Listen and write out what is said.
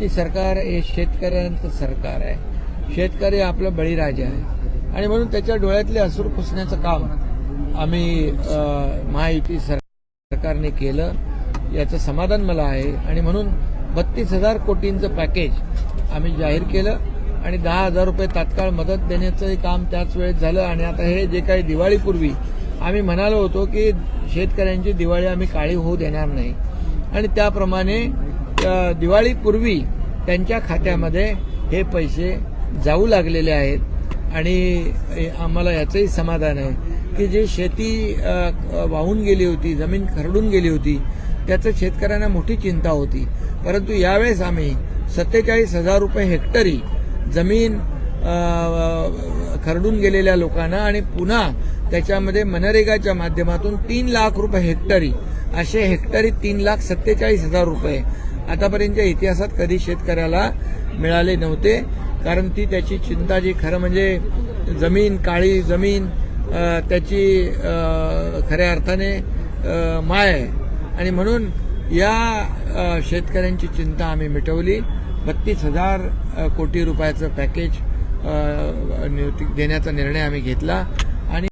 महायुती सरकार हे शेतकऱ्यांचं सरकार आहे. शेतकरी आपलं बळीराजा आहे आणि म्हणून त्याच्या डोळ्यातले अश्रू पुसण्याचं काम आम्ही महायुती सरकारने केलं, याचं समाधान मला आहे. आणि म्हणून 32,000 कोटींचं पॅकेज आम्ही जाहीर केलं आणि 10,000 रुपये तात्काळ मदत देण्याचंही काम त्याच वेळेत झालं. आणि आता हे जे काही दिवाळीपूर्वी आम्ही म्हणालो होतो की शेतकऱ्यांची दिवाळी आम्ही काळी होऊ देणार नाही, आणि त्याप्रमाणे दिवाळीपूर्वी त्यांच्या खात्यामध्ये हे पैसे जाऊ लागलेले आहेत. आणि आम्हाला याचंही समाधान आहे की जे शेती वाहून गेली होती, जमीन खरडून गेली होती, त्याचं शेतकऱ्यांना मोठी चिंता होती. परंतु यावेळेस आम्ही 47,000 रुपये हेक्टरी जमीन खरडून गेलेल्या लोकांना आणि पुन्हा त्याच्यामध्ये मनरेगाच्या माध्यमातून 3 लाख रुपये हेक्टरी, असे हेक्टरी 3,47,000 रुपये आतापर्यंतच्या इतिहासात कधी शेतकऱ्याला मिळाले नव्हते. कारण ती त्याची चिंता जी खरं म्हणजे जमीन, काळी जमीन, त्याची खऱ्या अर्थाने माय आहे. आणि म्हणून या शेतकऱ्यांची चिंता आम्ही मिटवली. 32,000 कोटी रुपयाचं पॅकेज देण्याचा निर्णय आम्ही घेतला.